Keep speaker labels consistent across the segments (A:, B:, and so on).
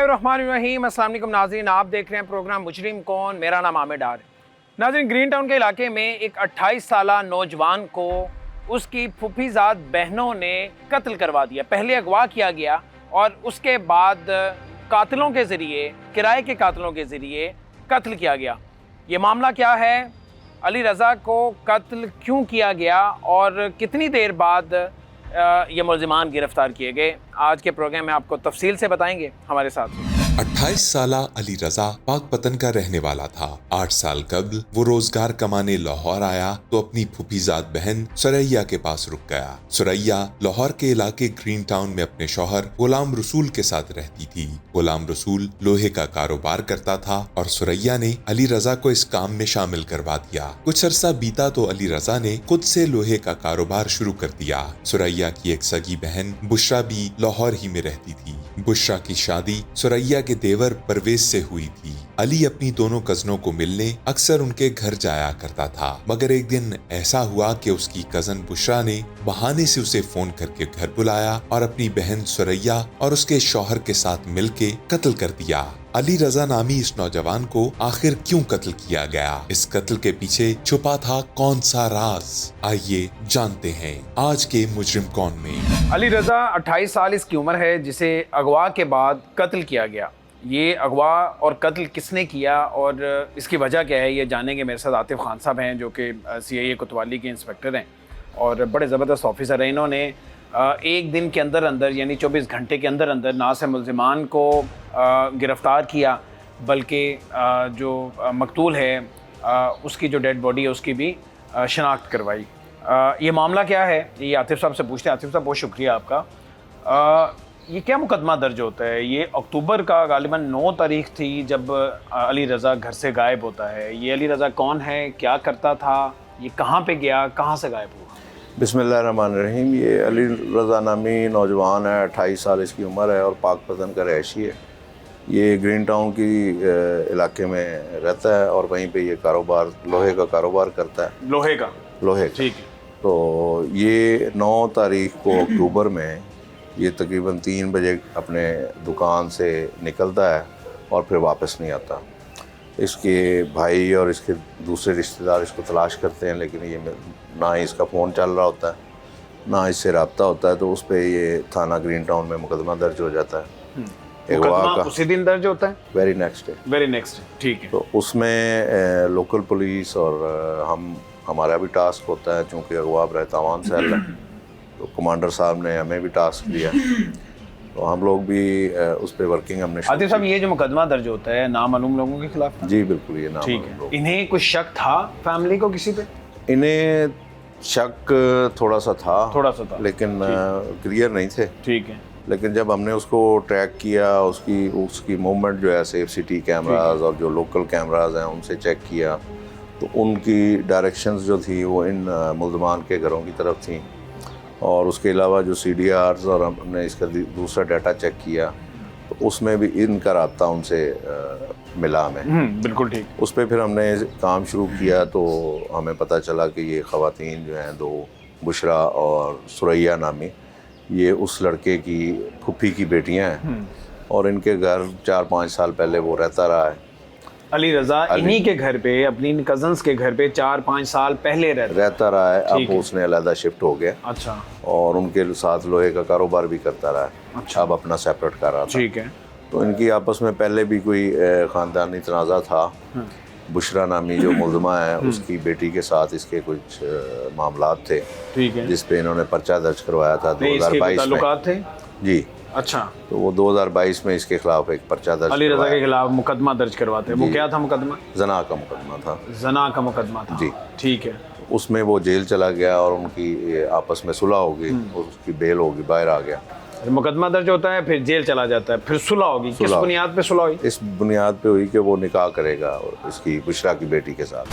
A: बिस्मिल्लाहिर्रहमानिर्रहीम। अस्सलाम वालेकुम नाज़रीन, आप देख रहे हैं प्रोग्राम मुजरिम कौन। मेरा नाम आमिर डार है। नाज़रीन, ग्रीन टाउन के इलाके में एक 28 साला नौजवान को उसकी फूफीज़ाद बहनों ने कत्ल करवा दिया। पहले अगवा किया गया और उसके बाद कातिलों के ज़रिए, किराए के कातिलों के ज़रिए कत्ल किया गया। ये मामला क्या है, अली रज़ा को कत्ल क्यों किया गया और कितनी देर बाद ये मुल्ज़िमान गिरफ़्तार किए गए, आज के प्रोग्राम में आपको तफसील से बताएंगे। हमारे साथ
B: 28 साला अली रजा पाकपतन का रहने वाला था। 8 साल कबल वो रोजगार कमाने लाहौर आया तो अपनी फूफीजाद बहन सुरैया के पास रुक गया। सुरैया लाहौर के इलाके ग्रीन टाउन में अपने शौहर गुलाम रसूल के साथ रहती थी। गुलाम रसूल लोहे का कारोबार करता था और सुरैया ने अली रजा को इस काम में शामिल करवा दिया। कुछ अरसा बीता तो अली रजा ने खुद से लोहे का कारोबार शुरू कर दिया। सुरैया की एक सगी बहन बुशरा भी लाहौर ही में रहती थी। बुशरा की शादी सुरैया के देवर परवेज से हुई थी। अली अपनी दोनों कजनों को मिलने अक्सर उनके घर जाया करता था, मगर एक दिन ऐसा हुआ कि उसकी कजन बुशरा ने बहाने से उसे फोन करके घर बुलाया और अपनी बहन सुरैया और उसके शौहर के साथ मिलके कत्ल कर दिया। अली रजा नामी इस नौजवान को आखिर क्यों कत्ल किया गया, इस कत्ल के पीछे छुपा था कौन सा राज, आइए जानते हैं आज के मुजरिम कौन में।
A: अली रज़ा 28 साल इसकी उम्र है, जिसे अगवा के बाद कत्ल किया गया। ये अगवा और कत्ल किसने किया और इसकी वजह क्या है, ये जानेंगे। मेरे साथ आतिफ खान साहब हैं जो कि CIA कोतवाली के इंस्पेक्टर हैं और बड़े ज़बरदस्त ऑफिसर हैं। इन्होंने एक दिन के अंदर अंदर यानी 24 घंटे के अंदर अंदर ना से मुल्ज़िमान को गिरफ़्तार किया, बल्कि जो मकतूल है उसकी जो डेड बॉडी है उसकी भी शनाख्त करवाई। ये मामला क्या है, ये आतिफ साहब से पूछते हैं। आतिफ साहब, बहुत शुक्रिया आपका। ये क्या मुकदमा दर्ज होता है? ये अक्टूबर का गालिबन 9 तारीख थी जब अली रज़ा घर से गायब होता है। ये अली रज़ा कौन है, क्या करता था, ये कहाँ पे गया, कहाँ से गायब हुआ?
C: बिस्मिल्लाहिर्रहमानिर्रहीम। ये अली रज़ा नामी नौजवान है, 28 साल इसकी उम्र है और पाकपतन का रहायशी है। ये ग्रीन टाउन की इलाके में रहता है और वहीं पे ये कारोबार, लोहे का कारोबार करता है। लोहे का, ठीक है। तो ये 9 तारीख को अक्टूबर में ये तकरीबन 3 बजे अपने दुकान से निकलता है और फिर वापस नहीं आता। इसके भाई और इसके दूसरे रिश्तेदार इसको तलाश करते हैं, लेकिन ये ना ही इसका फ़ोन चल रहा होता है ना इससे रब्ता होता है। तो उस पर ये थाना ग्रीन टाउन में मुकदमा दर्ज हो जाता है।
A: मुकदमा उसी दिन दर्ज होता है?
C: वेरी नेक्स्ट डे,
A: ठीक है।
C: तो उसमें लोकल पुलिस और हमारा भी टास्क होता है, चूँकि अगवा बरहतावान सेल है तो कमांडर साहब ने हमें भी टास्क दिया, तो हम लोग भी उस पर वर्किंग हमने।
A: आतिफ साहब, ये जो मुकदमा दर्ज होता है नामालूम लोगों के खिलाफ?
C: जी बिल्कुल, ये
A: ठीक है। इन्हें कुछ शक था फैमिली को किसी पे?
C: इन्हें शक थोड़ा सा था, लेकिन क्लियर नहीं थे।
A: ठीक है।
C: लेकिन जब हमने उसको ट्रैक किया, उसकी मूवमेंट जो है सेफ सिटी कैमराज और जो लोकल कैमराज हैं उनसे चेक किया, तो उनकी डायरेक्शंस जो थी वो इन मुल्ज़िमान के घरों की तरफ थी। और उसके अलावा जो CDRs और हमने इसका दूसरा डाटा चेक किया तो उसमें भी इनका राब्ता उनसे मिला हमें।
A: बिल्कुल ठीक।
C: उस पर फिर हमने काम शुरू किया तो हमें पता चला कि ये ख़वातीन जो हैं, 2 बुशरा और सुरैया नामी, ये उस लड़के की फूफी की बेटियां हैं और इनके घर 4-5 साल पहले वो रहता रहा है।
A: अली रज़ा इन्हीं के घर पे, अपनी कजन्स के घर पे 4-5 साल पहले रहता रहा है।
C: अब उसने अलग शिफ्ट हो गया।
A: अच्छा।
C: और उनके साथ लोहे का कारोबार भी करता रहा है।
A: अच्छा।
C: अब अपना सेपरेट कर रहा था।
A: ठीक है।
C: तो इनकी आपस में पहले भी कोई ख़ानदानी तनाज़ा था। बुशरा नामी जो मुल्ज़िमा है उसकी बेटी के साथ इसके कुछ मामलात थे।
A: ठीक है।
C: जिस पे इन्होंने पर्चा दर्ज करवाया था 2022 में।
A: थे?
C: जी।
A: अच्छा।
C: तो वो 2022 में इसके खिलाफ एक पर्चा दर्ज,
A: अली रज़ा के खिलाफ मुकदमा दर्ज करवाते। वो क्या था मुकदमा?
C: जना का मुकदमा था।
A: जना का मुकदमा था
C: जी।
A: ठीक है।
C: उसमें वो जेल चला गया और उनकी आपस में सुलह हो गई, उसकी बेल होगी, बाहर आ गया।
A: मुकदमा दर्ज होता है, फिर जेल चला जाता है, फिर सुलह होगी। किस बुनियाद पे सुलह हुई?
C: इस बुनियाद पे हुई कि वो निकाह करेगा और इसकी बुशरा की बेटी के साथ।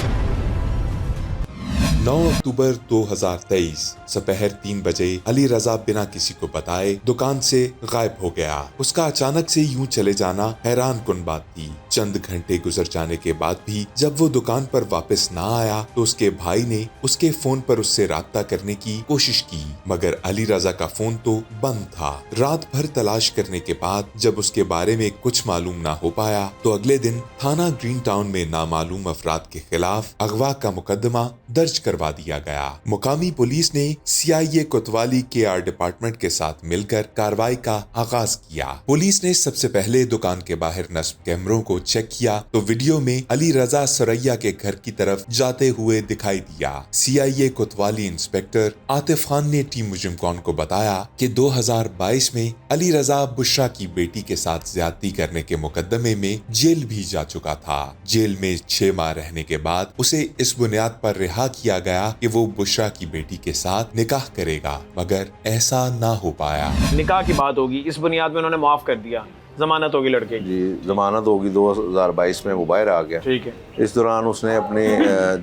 B: 9 अक्टूबर 2023 दोपहर 3 बजे अली रजा बिना किसी को बताए दुकान से गायब हो गया। उसका अचानक से यूं चले जाना हैरान कुन बात थी। चंद घंटे गुजर जाने के बाद भी जब वो दुकान पर वापस ना आया तो उसके भाई ने उसके फोन पर उससे राब्ता करने की कोशिश की, मगर अली रजा का फोन तो बंद था। रात भर तलाश करने के बाद जब उसके बारे में कुछ मालूम ना हो पाया तो अगले दिन थाना ग्रीन टाउन में नामालूम अफराद के खिलाफ अगवा का मुकदमा दर्ज करवा दिया गया। मुकामी पुलिस ने CIA कोतवाली KR डिपार्टमेंट के साथ मिलकर कार्रवाई का आगाज किया। पुलिस ने सबसे पहले दुकान के बाहर नस्ब कैमरों को चेक किया तो वीडियो में अली रजा सुरैया के घर की तरफ जाते हुए दिखाई दिया। CIA कोतवाली इंस्पेक्टर आतिफ खान ने टीम मुजरिम कौन को बताया कि 2022 में अली रजा बुशरा की बेटी के साथ ज्यादती करने के मुकदमे में जेल भी जा चुका था। जेल में 6 माह रहने के बाद उसे इस बुनियाद पर रिहा किया गया कि वो बुशरा की बेटी के साथ निकाह करेगा, मगर ऐसा ना हो पाया।
A: निकाह की बात होगी, इस बुनियाद में उन्होंने माफ कर दिया, जमानत होगी लड़के की।
C: जी, जमानत होगी। 2022 में वो बाहर आ गया।
A: ठीक है।
C: इस दौरान उसने अपनी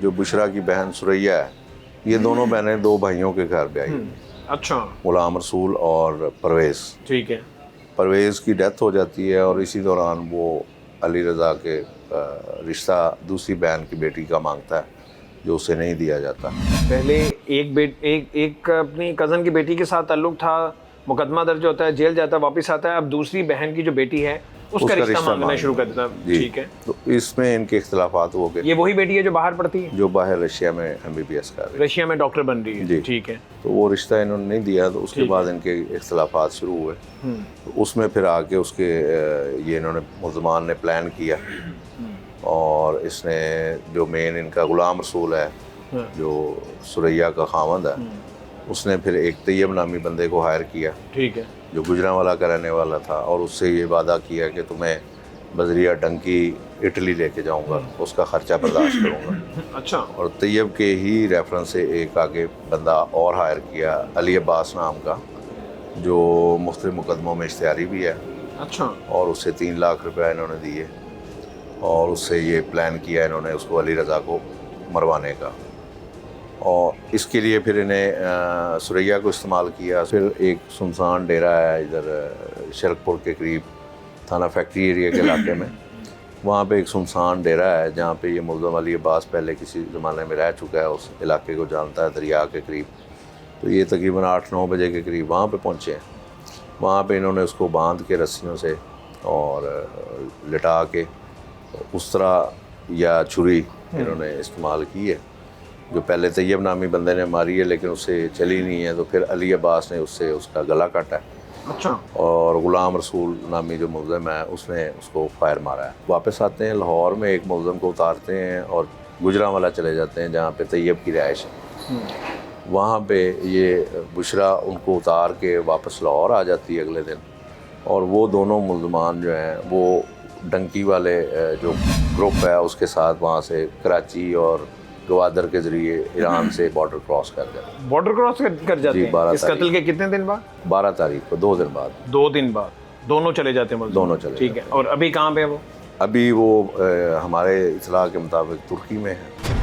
C: जो बुशरा की बहन सुरैया है, ये दोनों बहनें 2 भाइयों के घर पे आई।
A: अच्छा।
C: गुलाम रसूल और परवेज़।
A: ठीक है।
C: परवेज़ की डेथ हो जाती है और इसी दौरान वो अली रज़ा के रिश्ता दूसरी बहन की बेटी का मांगता है, जो उसे नहीं दिया जाता।
A: पहले एक अपनी कज़न की बेटी के साथ ताल्लुक था, मुकदमा दर्ज होता है, जेल जाता है, वापस आता है, अब दूसरी बहन की जो बेटी है उसका रिश्ता मांगना शुरू कर देता है। ठीक है।
C: तो इसमें इनके इख्तलाफात हो गए।
A: ये वही बेटी है जो बाहर पढ़ती है?
C: जो बाहर रशिया में MBBS कर रही है।
A: रशिया में डॉक्टर बन रही है।
C: जी।
A: ठीक है।
C: तो वो रिश्ता इन्होंने नहीं दिया, तो उसके बाद इनके इख्तलाफात शुरू हुए। तो उसमें फिर आके उसके ये इन्होंने मुल्ज़मान ने प्लान किया और इसने जो मेन इनका गुलाम रसूल है, जो सुरैया का खावंद है, उसने फिर एक तैयब नामी बंदे को हायर किया। ठीक है। जो गुजरांवाला का रहने वाला था, और उससे ये वादा किया कि तुम्हें बजरिया डंकी इटली लेके जाऊंगा, उसका खर्चा बर्दाश्त करूंगा। अच्छा। और तैयब के ही रेफरेंस से एक आगे बंदा और हायर किया, अली अब्बास नाम का, जो मुख्तलिफ मुकदमों में इश्तिहारी भी है। अच्छा। और उससे 3 लाख रुपया इन्होंने दिए और उससे ये प्लान किया इन्होंने उसको अली रज़ा को मरवाने का। और इसके लिए फिर इन्हें सुरैया को इस्तेमाल किया। फिर एक सुनसान डेरा है इधर शरकपुर के करीब, थाना फैक्ट्री एरिया के इलाके में, वहाँ पे एक सुनसान डेरा है जहाँ पे ये मुल्ज़म अली अब्बास पहले किसी ज़माने में रह चुका है, उस इलाके को जानता है, दरिया के करीब। तो ये तकरीबन 8-9 बजे के करीब वहाँ पे पहुँचे हैं। वहाँ पे इन्होंने उसको बांध के रस्सियों से और लिटा के उस तरह या छुरी इन्होंने इस्तेमाल की है, जो पहले तैयब नामी बंदे ने मारी है लेकिन उससे चली नहीं है। तो फिर अली अब्बास ने उससे उसका गला काटा है। अच्छा। और गुलाम रसूल नामी जो मुल्ज़िम है उसने उसको फायर मारा है। वापस आते हैं लाहौर में, एक मुल्ज़िम को उतारते हैं और गुजरांवाला चले जाते हैं जहाँ पे तैयब की रिहाइश है। वहाँ पे ये बुशरा उनको उतार के वापस लाहौर आ जाती है अगले दिन, और वो दोनों मुल्ज़मान जो हैं वो डंकी वाले जो ग्रुप है उसके साथ वहाँ से कराची और गवादर के जरिए ईरान से बॉर्डर क्रॉस कर जाते हैं। बॉर्डर क्रॉस कर जाते हैं। इस कत्ल के कितने दिन बाद? 12 तारीख को, 2 दिन बाद। 2 दिन बाद दोनों चले जाते हैं? दोनों चले। ठीक है। और अभी कहाँ पे है वो? अभी वो हमारे इत्तला के मुताबिक तुर्की में है।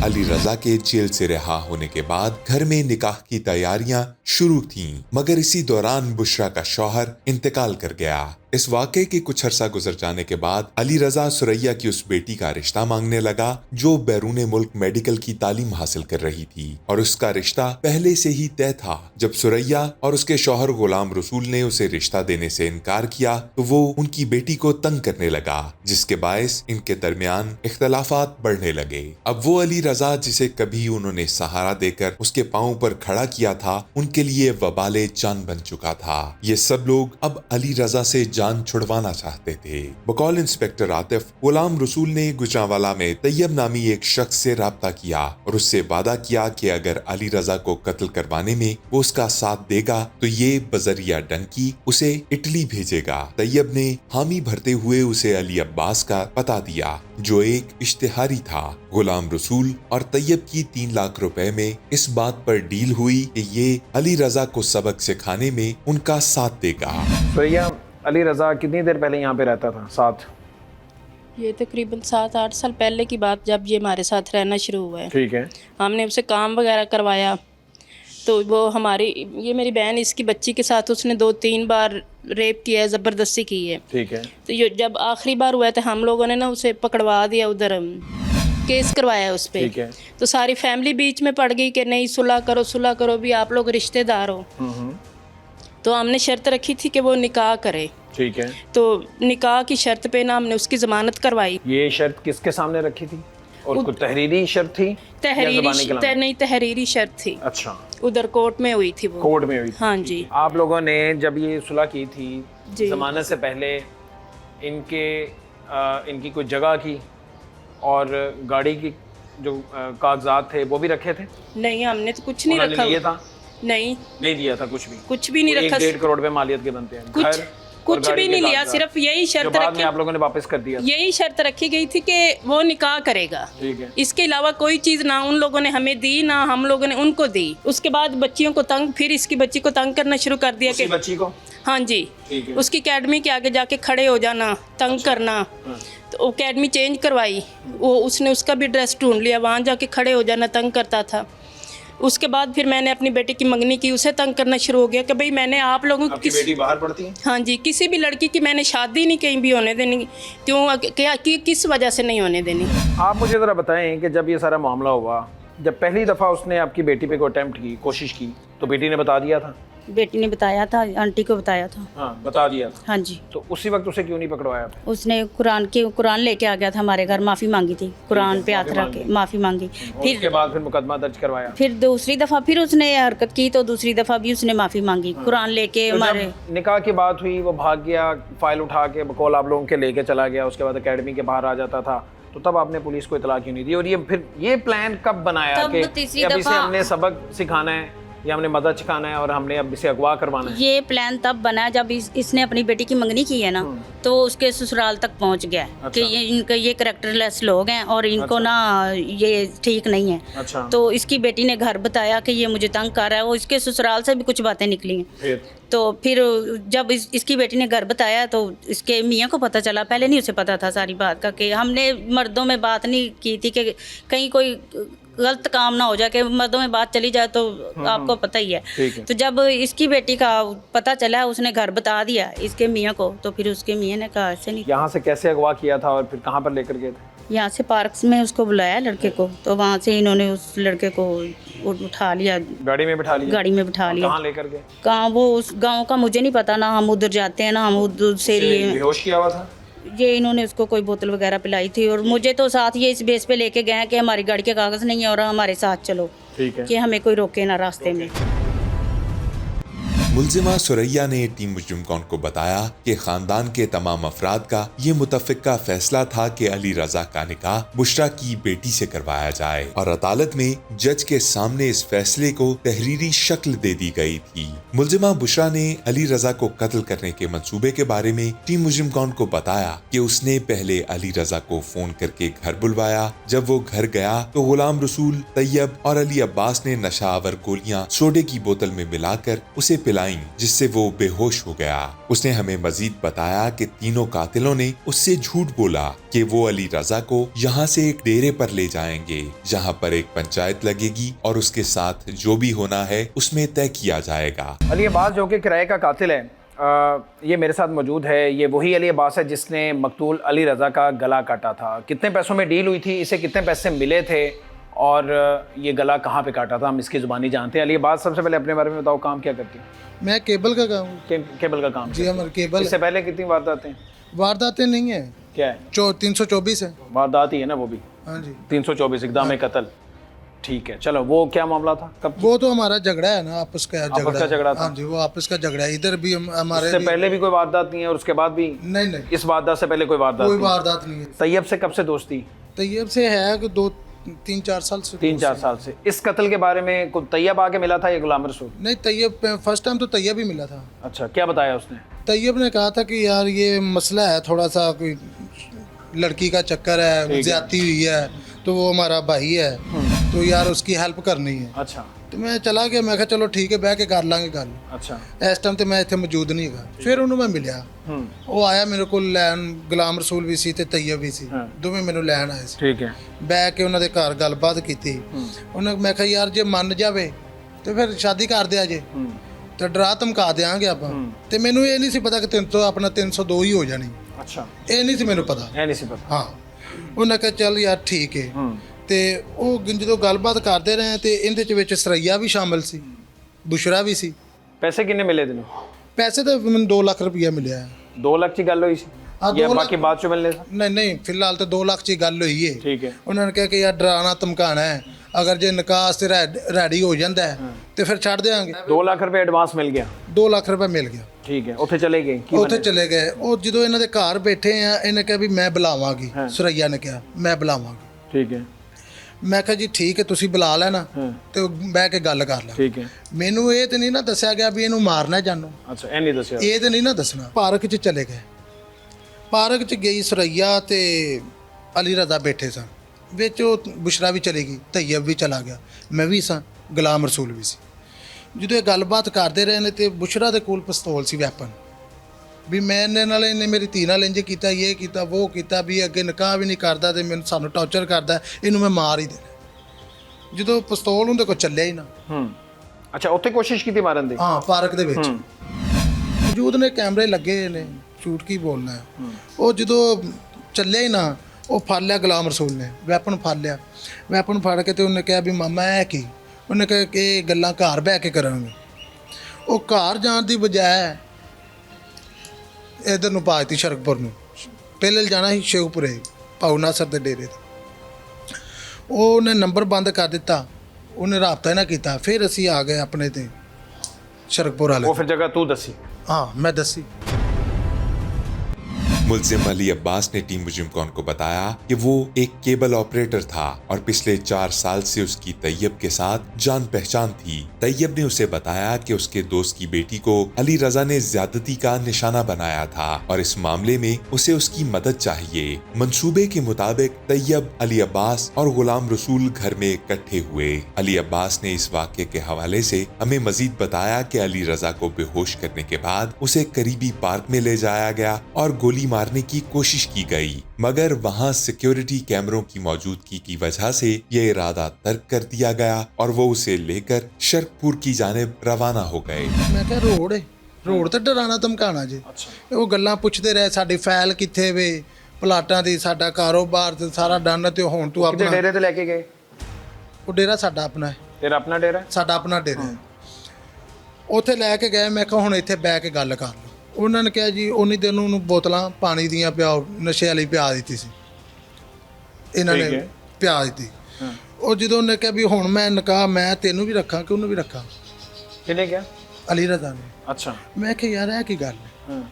B: अली रजा के जेल से रिहा होने के बाद घर में निकाह की तैयारियां शुरू थीं, मगर इसी दौरान बुशरा का शौहर इंतकाल कर गया। इस वाक़े के कुछ अरसा गुजर जाने के बाद अली रजा सुरैया की उस बेटी का रिश्ता मांगने लगा जो बैरून मुल्क मेडिकल की तालीम हासिल कर रही थी, और उसका रिश्ता पहले से ही तय था। जब सुरैया और उसके शौहर गुलाम रसूल ने उसे रिश्ता देने से इनकार किया तो वो उनकी बेटी को तंग करने लगा, जिसके बायस इनके दरमियान इख्तलाफात बढ़ने लगे। अब वो अली रजा जिसे कभी उन्होंने सहारा देकर उसके पांव पर खड़ा किया था, उनके लिए वबाले जान बन चुका था। ये सब लोग अब अली रजा से जान छुड़वाना चाहते थे। बकौल इंस्पेक्टर आतिफ, गुलाम रसूल ने गुजरांवाला में तैयब नामी एक शख्स से राब्ता किया और उससे वादा किया कि अगर अली रजा को कत्ल करवाने में वो उसका साथ देगा तो ये बजरिया डंकी उसे इटली भेजेगा। तैयब ने हामी भरते हुए उसे अली अब्बास का पता दिया, जो एक इश्तिहारी था। गुलाम रसूल और तैयब की 3 लाख रुपए में इस बात पर डील हुई कि ये अली रजा को सबक सिखाने में उनका साथ देगा।
A: सुरैया, अली रजा कितनी देर पहले यहाँ पे रहता था साथ?
D: ये तकरीबन 7-8 साल पहले की बात, जब ये हमारे साथ रहना शुरू हुआ है।
A: ठीक है।
D: हमने उसे काम वगैरह करवाया, तो वो ये मेरी बहन, इसकी बच्ची के साथ उसने 2-3 बार रेप किया है, ज़बरदस्ती की है।
A: ठीक है।
D: तो ये जब आखिरी बार हुआ था, हम लोगों ने ना उसे पकड़वा दिया, उधर केस करवाया उस पर।
A: ठीक है।
D: तो सारी फैमिली बीच में पड़ गई कि नहीं, सुलह करो भी, आप लोग रिश्तेदार हो। तो हमने शर्त रखी थी कि वो निकाह करे।
A: ठीक है।
D: तो निकाह की शर्त पे ना हमने उसकी ज़मानत करवाई।
A: ये शर्त किसके सामने रखी थी? और कोई तहरीरी शर्त थी?
D: तहरीरी शर्त थी।
A: अच्छा।
D: उधर कोर्ट में हुई थी वो।
A: कोर्ट में हुई थी।
D: हाँ जी।
A: आप लोगों ने जब ये सुलह की थी,
D: जी,
A: जमानत से पहले इनकी कोई जगह की और गाड़ी की जो कागजात थे वो भी रखे थे?
D: नहीं, हमने तो कुछ नहीं रखा।
A: लिया था?
D: नहीं
A: दिया था कुछ भी नहीं रखा। 1-1.5 करोड़ रुपए मालियत के बनते हैं।
D: कुछ भी नहीं लिया, सिर्फ यही शर्त रखी।
A: आप लोगों ने वापस कर दिया।
D: यही शर्त रखी गई थी कि वो निकाह करेगा।
A: ठीक है।
D: इसके अलावा कोई चीज़ ना उन लोगों ने हमें दी, ना हम लोगों ने उनको दी। उसके बाद बच्चियों को फिर इसकी बच्ची को तंग करना शुरू कर दिया कि
A: बच्ची को।
D: हाँ जी। उसकी अकेडमी के आगे जाके खड़े हो जाना, तंग करना। तो अकेडमी चेंज करवाई, उसने उसका भी ड्रेस ढूंढ लिया, वहाँ जाके खड़े हो जाना, तंग करता था। उसके बाद फिर मैंने अपनी बेटी की मंगनी की, उसे तंग करना शुरू हो गया कि भाई मैंने आप लोगों
A: की बेटी बाहर पढ़ती है? हाँ
D: जी, किसी भी लड़की की मैंने शादी नहीं कहीं भी होने देनी। क्यों, क्या किस वजह से नहीं होने देनी?
A: आप मुझे ज़रा बताएं कि जब ये सारा मामला हुआ, जब पहली दफ़ा उसने आपकी बेटी पे कोई अटेम्प्ट की, कोशिश की, तो बेटी ने बता दिया था?
E: बेटी ने बताया था, आंटी को बताया था।
A: हाँ, बता दिया था।
E: हाँ जी।
A: तो उसी वक्त उसे क्यों नहीं पकड़वाया?
E: उसने कुरान लेके आ गया था हमारे घर, माफ़ी मांगी थी, कुरान पे हाथ रख के माफ़ी मांगी।
A: फिर उसके बाद फिर मुकदमा दर्ज करवाया।
E: फिर दूसरी दफ़ा फिर उसने हरकत की, तो दूसरी दफ़ा भी उसने माफ़ी मांगी। कुरान लेके हमारे
A: निकाह की बात हुई, वो भाग गया, फाइल उठा के बकौल आप लोगों के लेके चला गया। उसके बाद अकेडमी के बाहर आ जाता था, तो तब आपने पुलिस को इतला क्यों नहीं दी? और ये प्लान कब बनाया कि अब इसे हमने सबक सिखाना है या हमने मदद सिखाना है और हमने अब इसे अगवा करवाना है?
E: ये प्लान तब बना जब इसने अपनी बेटी की मंगनी की है ना, तो उसके ससुराल तक पहुंच गया। अच्छा। कि ये करैक्टरलेस लोग हैं और इनको अच्छा। ना ये ठीक नहीं है। अच्छा। तो इसकी बेटी ने घर बताया कि ये मुझे तंग कर रहा है, वो इसके ससुराल से भी कुछ बातें निकली हैं। तो फिर जब इसकी बेटी ने घर बताया तो इसके मियाँ को पता चला, पहले नहीं उसे पता था सारी बात का, कि हमने मर्दों में बात नहीं की थी कि कहीं कोई गलत काम ना हो जाए, कि मर्दों में बात चली जाए तो आपको पता ही है। तो जब इसकी बेटी का पता चला, उसने घर बता दिया इसके मियाँ को, तो फिर उसके मियाँ ने कहा ऐसे नहीं।
A: यहाँ से कैसे अगवा किया था और फिर कहाँ पर लेकर गए थे?
E: यहाँ से पार्क में उसको बुलाया लड़के को, तो वहाँ से इन्होंने उस लड़के को उठा लिया, गाड़ी में बिठा लिया।
A: कहाँ लेकर गए?
E: कहाँ, वो उस गाँव का मुझे नहीं पता, ना हम उधर जाते हैं ना हम उधर से।
A: बेहोश किया हुआ था?
E: ये इन्होंने उसको कोई बोतल वगैरह पिलाई थी, और मुझे तो साथ ये इस बेस पे लेके गए कि हमारी गाड़ी के कागज़ नहीं है और हमारे साथ चलो, ठीक है, कि हमें कोई रोके ना रास्ते में।
B: मुलजिमा सुरैया ने टीम मुजरिम कौन को बताया कि खानदान के तमाम अफराद का ये मुतफ़िका फैसला था कि अली रजा का निकाह बुशरा की बेटी से करवाया जाए, और अदालत में जज के सामने इस फैसले को तहरीरी शक्ल दे दी गई थी। मुलजिमा बुशरा ने अली रजा को कत्ल करने के मंसूबे के बारे में टीम मुजरिम कौन को बताया कि उसने पहले अली रजा को फोन करके घर बुलवाया। जब वो घर गया तो गुलाम रसूल, तैयब और अली अब्बास ने नशावर गोलियां सोडे की बोतल में मिलाकर उसे पिलाई, जिससे वो बेहोश हो गया। उसने हमें मजीद बताया कि तीनों कातिलों ने उससे झूठ बोला कि वो अली रजा को यहाँ से एक डेरे पर ले जाएंगे, जहाँ पर एक पंचायत लगेगी और उसके साथ जो भी होना है उसमें तय किया जाएगा।
A: अली अब्बास जो कि किराए का कातिल है, ये मेरे साथ मौजूद है। ये वही अली अब्बास है जिसने मकतूल अली रजा का गला काटा था। कितने पैसों में डील हुई थी, इसे कितने पैसे मिले थे और ये गला कहाँ पे काटा था, हम इसकी ज़ुबानी जानते हैं। अली अब्बास, सबसे पहले अपने बारे में बताओ, काम क्या करती है?
F: मैं केबल का काम।
A: केबल का काम?
F: जी, हमारे केबल।
A: इससे पहले कितनी वारदातें?
F: वारदातें नहीं है।
A: क्या है?
F: 324 है
A: वारदात ही है ना वो भी?
F: हाँ जी,
A: 324 इक़दाम कत्ल। ठीक है, चलो वो क्या मामला था, कब?
F: वो तो हमारा झगड़ा है ना, आपस का
A: झगड़ा था।
F: हाँ जी, वो आपस का झगड़ा है। इधर भी हमारे
A: इससे पहले भी कोई वारदात नहीं है और उसके बाद भी?
F: नहीं,
A: इस वारदात से पहले कोई वारदात
F: नहीं है।
A: तैयब से कब से दोस्ती?
F: तैयब से है कि 3-4 साल से।
A: 3-4 साल से। इस कत्ल के बारे में कोई तैयब आके मिला था या गुलाम रसूल?
F: नहीं, तैयब फर्स्ट टाइम तो तैयब ही मिला था।
A: अच्छा, क्या बताया उसने?
F: तैयब ने कहा था कि यार ये मसला है, थोड़ा सा कोई लड़की का चक्कर है, ज्यादती हुई है, तो वो हमारा भाई है, तो यार उसकी हेल्प करनी है।
A: अच्छा
F: तो मैं चला गया, मैं कहा चलो ठीक है, बह के कर लांगे गल।
A: अच्छा
F: इस टाइम तो मैं इतने मौजूद नहीं हैगा। फिर ਉਹਨੂੰ ਮੈਂ ਮਿਲਿਆ, ਉਹ ਆਇਆ ਮੇਰੇ ਕੋਲ ਲੈਣ, ਗੁਲਾਮ ਰਸੂਲ ਵੀ ਸੀ ਤੇ ਤੈਯਬ ਵੀ ਸੀ, ਦੋਵੇਂ ਮੈਨੂੰ ਲੈਣ ਆਏ ਸੀ।
A: ठीक है
F: ਬਹਿ ਕੇ ਉਹਨਾਂ ਦੇ ਘਰ ਗੱਲਬਾਤ ਕੀਤੀ। ਉਹਨਾਂ ਮੈਂ ਕਿਹਾ ਯਾਰ ਜੇ ਮੰਨ ਜਾਵੇ ਤੇ ਫਿਰ ਸ਼ਾਦੀ ਕਰ ਦਿਆ ਜੇ, ਤੇ ਡਰਾ ਧਮਕਾ ਦਿਆਂਗੇ ਆਪਾਂ। ਤੇ ਮੈਨੂੰ ਇਹ ਨਹੀਂ ਸੀ ਪਤਾ ਕਿ 300 ਆਪਣਾ 302 ਹੀ ਹੋ ਜਾਣੀ,
A: अच्छा
F: ਇਹ ਨਹੀਂ ਸੀ ਮੈਨੂੰ ਪਤਾ।
A: है नहीं सी पता
F: ਹਾਂ, ਉਹਨਾਂ ਕਿਹਾ ਚੱਲ ਯਾਰ ਠੀਕ ਹੈ। ਤੇ ਉਹ ਜਦੋਂ ਗੱਲਬਾਤ ਕਰਦੇ ਰਹੇ ਤੇ ਇਹਦੇ ਚ ਸਰਈਆ ਵੀ ਸ਼ਾਮਲ ਸੀ, ਬੁਸ਼ਰਾ ਵੀ ਸੀ।
A: पैसे किन्ने मिले तेन
F: ਪੈਸੇ ਤਾਂ ਮੈਨੂੰ 2 ਲੱਖ ਰੁਪਈਆ ਮਿਲਿਆ।
A: 2 लाख की गल हुई सी
F: हाँ,
A: या
F: 2
A: बाकी
F: लाख-
A: बाद चो मिलने सा
F: ਨਹੀਂ ਨਹੀਂ, ਫਿਲਹਾਲ ਤਾਂ 2 ਲੱਖ 'ਚ ਹੀ ਗੱਲ ਹੋਈ ਹੈ।
A: ठीक है
F: ਉਹਨਾਂ ਨੇ ਕਿਹਾ ਕਿ ਯਾਰ ਡਰਾਣਾ ਧਮਕਾਣਾ ਹੈ, ਅਗਰ ਜੇ ਨਿਕਾਹ ਤੇ ਰੈਡੀ ਹੋ ਜਾਂਦਾ ਹੈ ਤੇ ਫਿਰ ਛੱਡ ਦੇਵਾਂਗੇ।
A: 2 लाख रुपए एडवांस मिल गया
F: 2 ਲੱਖ ਰੁਪਏ ਮਿਲ ਗਿਆ।
A: ठीक है उत्थे चले गए की
F: ਉੱਥੇ ਚਲੇ ਗਏ। ਉਹ ਜਦੋਂ ਇਹਨਾਂ ਦੇ ਘਰ ਬੈਠੇ ਆ, ਇਹਨੇ ਕਿਹਾ ਵੀ ਮੈਂ ਬੁਲਾਵਾਂਗੀ, ਸੁਰਈਆ ਨੇ ਕਿਹਾ ਮੈਂ ਬੁਲਾਵਾਂਗੀ।
A: ठीक है
F: ਮੈਂ ਕਿਹਾ ਜੀ ਠੀਕ ਹੈ, ਤੁਸੀਂ ਬੁਲਾ ਲੈਣਾ ਤੇ ਉਹ ਬਹਿ ਕੇ ਗੱਲ ਕਰ ਲੈ।
A: ठीक है
F: ਮੈਨੂੰ ਇਹ ਤੇ ਨਹੀਂ ਨਾ ਦੱਸਿਆ ਗਿਆ ਵੀ ਇਹਨੂੰ ਮਾਰਨਾ ਜਾਨੋ,
A: अच्छा ए नहीं दसिया
F: ਇਹ ਤੇ ਨਹੀਂ ਨਾ ਦੱਸਣਾ। ਪਾਰਕ 'ਚ ਚਲੇ ਗਏ। ਪਾਰਕ 'ਚ ਗਈ ਸੁਰਈਆ ਤੇ ਅਲੀ ਰਜ਼ਾ ਬੈਠੇ ਸਨ, ਵਿੱਚ ਉਹ ਬੁਸ਼ਰਾ ਵੀ ਚਲੀ ਗਈ, ਤੈਯਬ ਵੀ ਚਲਾ ਗਿਆ, ਮੈਂ ਵੀ ਸਾਂ, ਗੁਲਾਮ ਰਸੂਲ ਵੀ ਸੀ। ਜਦੋਂ ਇਹ ਗੱਲਬਾਤ ਕਰਦੇ ਰਹੇ ਨੇ ਤੇ ਬੁਸ਼ਰਾ ਦੇ ਕੋਲ ਪਿਸਤੌਲ ਸੀ, ਵੈਪਨ ਵੀ ਮੈਂ ਇਹਨੇ ਨਾਲ, ਇਹਨੇ ਮੇਰੀ ਧੀ ਨਾਲ ਇੰਜ ਕੀਤਾ, ਇਹ ਕੀਤਾ, ਉਹ ਕੀਤਾ, ਵੀ ਅੱਗੇ ਨਿਕਾਹ ਵੀ ਨਹੀਂ ਕਰਦਾ ਤੇ ਮੈਨੂੰ ਸਾਨੂੰ ਟੌਰਚਰ ਕਰਦਾ, ਇਹਨੂੰ ਮੈਂ ਮਾਰ ਹੀ ਦੇਣਾ। ਜਦੋਂ ਪਿਸਤੌਲ ਉਹਦੇ ਕੋਲ ਚੱਲਿਆ ਹੀ ਨਾ।
A: अच्छा उत्थे कोशिश की थी मारन दी
F: ਹਾਂ, ਪਾਰਕ ਦੇ ਵਿੱਚ ਮੌਜੂਦ ਨੇ, ਕੈਮਰੇ ਲੱਗੇ ਨੇ, ਝੂਠ ਕੀ ਬੋਲਣਾ ਹੈ। ਉਹ ਜਦੋਂ ਚੱਲਿਆ ਹੀ ਨਾ, ਉਹ ਫੜ ਲਿਆ ਗੁਲਾਮ ਰਸੂਲ ਨੇ, ਵੈਪਨ ਫੜ ਲਿਆ। ਵੈਪਨ ਫੜ ਕੇ ਤੇ ਉਹਨੇ ਕਿਹਾ ਵੀ ਮਾਮਾ ਇਹ ਕੀ? ਉਹਨੇ ਕਿਹਾ ਕਿ ਇਹ ਗੱਲਾਂ ਘਰ ਬਹਿ ਕੇ ਕਰਾਂਗੇ। ਉਹ ਘਰ ਜਾਣ ਦੀ ਬਜਾਏ ਇਧਰ ਨੂੰ ਪਾਤੀ, ਸ਼ਰਕਪੁਰ ਨੂੰ। ਪਹਿਲੇ ਜਾਣਾ ਸੀ ਸ਼ੇਖਪੁਰੇ, ਭਾਊ ਨਾਸਰ ਦੇ ਡੇਰੇ ਤੇ। ਉਹਨੇ ਨੰਬਰ ਬੰਦ ਕਰ ਦਿੱਤਾ, ਉਹਨੇ ਰਾਬਤਾ ਹੀ ਨਾ ਕੀਤਾ। ਫਿਰ ਅਸੀਂ ਆ ਗਏ ਆਪਣੇ ਤੇ ਸ਼ਰਕਪੁਰ ਵਾਲੇ।
A: वो फिर जगह तू दसी
F: हाँ, मैं दसी।
B: मुलजिम अली अब्बास ने टीम मुजिम कौन को बताया कि वो एक केबल ऑपरेटर था और पिछले 4 साल से उसकी तैयब के साथ जान पहचान थी। तैयब ने उसे बताया कि उसके दोस्त की बेटी को अली रजा ने ज्यादती का निशाना बनाया था और इस मामले में उसे उसकी मदद चाहिए। मंसूबे के मुताबिक तैयब, अली अब्बास और गुलाम रसूल घर में इकट्ठे हुए। अली अब्बास ने इस वाक़े के हवाले से हमें मजीद बताया कि अली रजा को बेहोश करने के बाद उसे करीबी पार्क में ले जाया गया और गोली मारने की कोशिश की गई, मगर वहां सिक्योरिटी कैमरों की मौजूदगी की वजह से यह इरादा तर्क कर दिया गया और वो उसे लेकर शर्कपुर की जानिब रवाना हो गए।
F: मैं क्या रोड ਤੇ ਡਰਾਣਾ ਧਮਕਾਣਾ ਜੀ। ਉਹ ਗੱਲਾਂ ਪੁੱਛਦੇ ਰਹੇ, ਸਾਡੀ ਫਾਈਲ ਕਿੱਥੇ ਵੇ, ਪਲਾਟਾਂ ਦੀ, ਸਾਡਾ ਕਾਰੋਬਾਰ ਤੇ ਸਾਰਾ ਡਨ। ਤੇ ਹੁਣ ਤੂੰ
A: कितने
F: ਆਪਣਾ,
A: डेरे ते लेके गए
F: ਉਹ ਡੇਰਾ ਸਾਡਾ ਆਪਣਾ ਹੈ,
A: तेरा अपना डेरा है?
F: ਸਾਡਾ ਆਪਣਾ ਡੇਰਾ ਹੈ। ਉੱਥੇ ਲੈ ਕੇ ਗਏ। ਮੈਂ ਕਿਹਾ ਹੁਣ ਇੱਥੇ ਬਹਿ ਕੇ ਗੱਲ ਕਰ ਲਓ। ਉਹਨਾਂ ਨੇ ਕਿਹਾ ਜੀ ਉਨੀ ਦਿਨ ਉਹਨੂੰ ਬੋਤਲਾਂ ਪਾਣੀ ਦੀਆਂ ਪਿਆਓ, ਨਸ਼ੇ ਵਾਲੀ ਪਿਆ ਦਿੱਤੀ ਸੀ ਇਹਨਾਂ
A: ਠੀਕ
F: ਨੇ,
A: ਹੈ।
F: ਪਿਆ ਦਿੱਤੀ। ਉਹ ਜਦੋਂ ਉਹਨੇ ਕਿਹਾ ਵੀ ਹੁਣ ਮੈਂ ਨਿਕਾਹ ਮੈਂ ਤੈਨੂੰ ਵੀ ਰੱਖਾਂ ਕਿ ਉਹਨੂੰ ਵੀ ਰੱਖਾਂ,
A: किन्ने क्या
F: ਅਲੀ ਰਜ਼ਾ ਨੇ।
A: अच्छा
F: ਮੈਂ ਕਿਹਾ ਯਾਰ ਇਹ ਕੀ ਗੱਲ ਹੈ?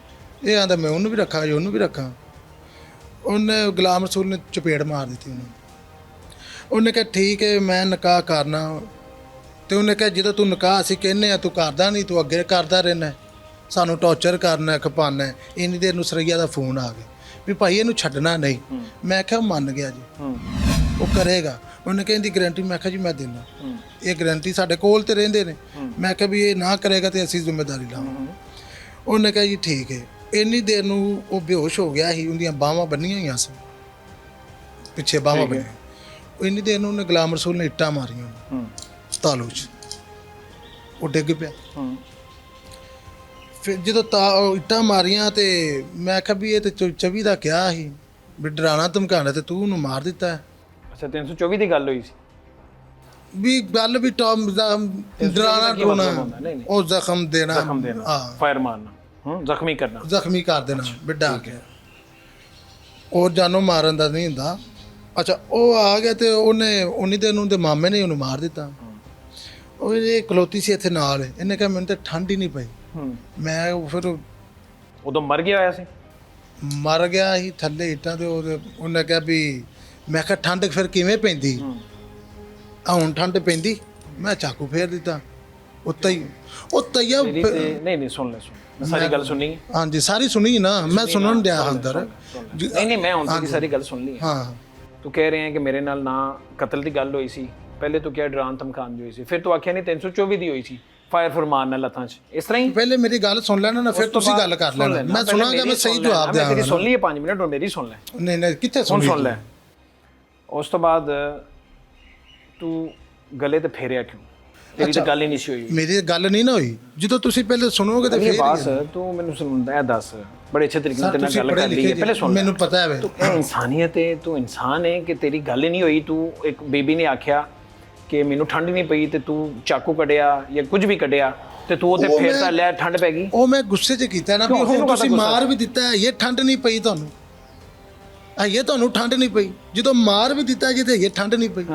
F: ਇਹ ਆਂਦਾ ਮੈਂ ਉਹਨੂੰ ਵੀ ਰੱਖਾਂ ਜੀ, ਉਹਨੂੰ ਵੀ ਰੱਖਾਂ। ਉਹਨੇ ਗੁਲਾਮ ਰਸੂਲ ਨੇ ਚਪੇੜ ਮਾਰ ਦਿੱਤੀ ਉਹਨੂੰ। ਉਹਨੇ ਕਿਹਾ ਠੀਕ ਹੈ ਮੈਂ ਨਿਕਾਹ ਕਰਨਾ। ਤੇ ਉਹਨੇ ਕਿਹਾ ਜਦੋਂ ਤੂੰ ਨਿਕਾਹ ਅਸੀਂ ਕਹਿੰਦੇ ਆ ਤੂੰ ਕਰਦਾ ਨਹੀਂ, ਤੂੰ ਅੱਗੇ ਕਰਦਾ ਰਹਿਣਾ, ਸਾਨੂੰ ਟੌਰਚਰ ਕਰਨਾ, ਖਪਾਨਾ। ਇੰਨੀ ਦੇਰ ਨੂੰ ਸਰਈਆ ਦਾ ਫੋਨ ਆ ਗਿਆ ਵੀ ਭਾਈ ਇਹਨੂੰ ਛੱਡਣਾ ਨਹੀਂ। ਮੈਂ ਕਿਹਾ ਮੰਨ ਗਿਆ ਜੀ, ਉਹ ਕਰੇਗਾ। ਉਹਨੇ ਕਹਿੰਦੀ ਗਰੰਟੀ? ਮੈਂ ਕਿਹਾ ਜੀ ਮੈਂ ਦਿੰਦਾ, ਇਹ ਗਰੰਟੀ ਸਾਡੇ ਕੋਲ ਤੇ ਰਹਿੰਦੇ ਨੇ। ਮੈਂ ਕਿਹਾ ਵੀ ਇਹ ਨਾ ਕਰੇਗਾ ਤੇ ਅਸੀਂ ਜ਼ਿੰਮੇਵਾਰੀ ਲਾਵਾਂਗੇ। ਉਹਨੇ ਕਿਹਾ ਜੀ ਠੀਕ ਹੈ। ਇੰਨੀ ਦੇਰ ਨੂੰ ਉਹ ਬੇਹੋਸ਼ ਹੋ ਗਿਆ ਸੀ, ਉਹਦੀਆਂ ਬਾਹਾਂ ਬੰਨੀਆਂ ਹੋਈਆਂ ਸੀ, ਪਿੱਛੇ ਬਾਹਾਂ ਬੰਨੀਆਂ। ਇੰਨੀ ਦੇਰ ਨੂੰ ਉਹਨੇ ਗੁਲਾਮ ਰਸੂਲ ਨੇ ਇੱਟਾਂ ਮਾਰੀਆਂ ਤਾਲੂ 'ਚ, ਉਹ ਡਿੱਗ ਪਿਆ। ਫਿਰ ਜਦੋਂ ਇੱਟਾਂ ਮਾਰੀਆਂ ਤੇ ਮੈਂ ਕਿਹਾ ਵੀ ਇਹ ਤੇ 24 ਦਾ ਕਿਹਾ ਸੀ ਵੀ ਡਰਾਣਾ ਧਮਕਾਣਾ, ਤੇ ਤੂੰ ਉਹਨੂੰ ਮਾਰ ਦਿੱਤਾ।
A: अच्छा 324 दी गल हुई सी
F: ਵੀ ਗੱਲ ਵੀ ਡਰਾਣਾ ਡਰਾਉਣਾ, ਉਹ ਜ਼ਖਮ ਦੇਣਾ,
A: जख्म देना
F: ਹਾਂ,
A: फायर मारना जख्मी करना
F: ਜ਼ਖਮੀ ਕਰ ਦੇਣਾ ਬਿੱਡਾ ਕੇ। ਉਹ ਜਾਨੋਂ ਮਾਰਨ ਦਾ ਨਹੀਂ ਹੁੰਦਾ। ਅੱਛਾ ਉਹ ਆ ਗਿਆ ਤੇ ਉਹਨੇ ਉਨੀ ਦਿਨ ਉਹਦੇ ਮਾਮੇ ਨੇ ਉਹਨੂੰ ਮਾਰ ਦਿੱਤਾ। ਉਹ ਇਹ ਖਲੋਤੀ ਸੀ ਇੱਥੇ ਨਾਲ, ਇਹਨੇ ਕਿਹਾ ਮੈਨੂੰ ਤਾਂ ਠੰਡ ਹੀ ਨਹੀਂ ਪਈ। ਮੈਂ ਫਿਰ
A: उदो मर गया होया सी
F: ਮਰ ਗਿਆ ਸੀ ਥੱਲੇ ਇੱਟਾਂ ਤੇ। ਉਹਨੇ ਕਿਹਾ ਵੀ, ਮੈਂ ਕਿਹਾ ਠੰਡ ਫਿਰ ਕਿਵੇਂ ਪੈਂਦੀ ਆ? ਹੁਣ ਠੰਡ ਪੈਂਦੀ? ਮੈਂ ਚਾਕੂ ਫੇਰ ਦਿੱਤਾ ਉੱਤੇ ਹੀ। ਉਹ ਤਈਆ
A: तेरी ते नहीं नहीं सुन ले मैं सारी गल सुनी है।
F: ਹਾਂਜੀ ਸਾਰੀ ਸੁਣੀ ਨਾ, ਮੈਂ ਸੁਣਨ ਡਿਆ ਅੰਦਰ।
A: नहीं नहीं मैं हुण तेरी सारी गल सुन ली है।
F: ਹਾਂ
A: तू कह रहे हैं कि मेरे नाल ना कत्ल दी गल हुई सी ਪਹਿਲੇ ਤੂੰ ਕਿਹਾ ਡਰਾਨ ਧਮਕਾਉਣ ਦੀ ਹੋਈ ਸੀ, ਫਿਰ ਤੂੰ ਆਖਿਆ ਨਹੀਂ 324 ਦੀ ਹੋਈ ਸੀ ਫਾਇਰ ਫੁਰਮਾਨ ਨਾਲ ਲੱਤਾਂ 'ਚ, ਇਸ ਤਰ੍ਹਾਂ ਹੀ।
F: ਪਹਿਲੇ ਮੇਰੀ ਗੱਲ ਸੁਣ ਲੈਣਾ ਨਾ, ਫਿਰ ਤੁਸੀਂ ਗੱਲ ਕਰ ਲੈਣਾ, ਮੈਂ ਸੁਣਾਂਗਾ, ਮੈਂ ਸਹੀ ਜਵਾਬ
A: ਤੇਰੀ
F: ਦਿਆਂਗਾ।
A: ਸੁਣ ਲਈ 5 ਮਿੰਟ, ਹੁਣ ਮੇਰੀ ਸੁਣ ਲੈ।
F: ਨਹੀਂ ਨਹੀਂ, ਕਿੱਥੇ
A: ਹੁਣ ਸੁਣ
F: ਲਈ?
A: ਲੈ। ਉਸ ਤੋਂ ਬਾਅਦ ਤੂੰ ਗਲੇ ਤੇ ਫੇਰਿਆ ਕਿਉਂ? ਤੇਰੀ ਤਾਂ ਗੱਲ ਹੀ ਨਹੀਂ ਸੀ ਹੋਈ।
F: ਮੇਰੀ ਗੱਲ ਨਹੀਂ ਨਾ ਹੋਈ, ਜਦੋਂ ਤੁਸੀਂ ਪਹਿਲੇ ਸੁਣੋਗੇ ਤਾਂ ਫਿਰ
A: ਬਸ ਤੂੰ ਮੈਨੂੰ ਸੁਣਦਾ, ਇਹ ਦੱਸ ਬੜੇ ਅੱਛੇ ਤਰੀਕੇ ਨਾਲ ਤੇਰੇ ਨਾਲ ਗੱਲ ਕਰ ਲਈ ਹੈ, ਪਹਿਲੇ ਸੁਣ।
F: ਮੈਨੂੰ ਪਤਾ ਹੈ
A: ਤੂੰ ਇਨਸਾਨੀਅਤ ਹੈ, ਤੂੰ ਇਨਸਾਨ ਹੈ ਕਿ ਤੇਰੀ ਗੱਲ ਹੀ ਨਹੀਂ ਹੋਈ। ਤੂੰ ਇੱਕ ਬੀਬੀ ਨੇ ਆਖਿਆ ਕਿ ਮੈਨੂੰ ਠੰਡ ਨਹੀਂ ਪਈ ਤੇ ਤੂੰ ਚਾਕੂ ਕੱਢਿਆ ਜਾਂ ਕੁਝ ਵੀ ਕੱਢਿਆ ਤੇ ਤੂੰ ਉਹਤੇ ਫੇਰਦਾ, ਲੈ ਠੰਡ ਪੈ ਗਈ।
F: ਉਹ ਮੈਂ ਗੁੱਸੇ 'ਚ ਕੀਤਾ ਨਾ, ਵੀ ਹੁਣ ਤੁਸੀਂ ਮਾਰ ਵੀ ਦਿੱਤਾ, ਇਹ ਠੰਡ ਨਹੀਂ ਪਈ ਤੁਹਾਨੂੰ, ਇਹ ਤੁਹਾਨੂੰ ਠੰਡ ਨਹੀਂ ਪਈ, ਜਦੋਂ ਮਾਰ ਵੀ ਦਿੱਤਾ ਜੇ ਤੇ ਇਹ ਠੰਡ ਨਹੀਂ ਪਈ,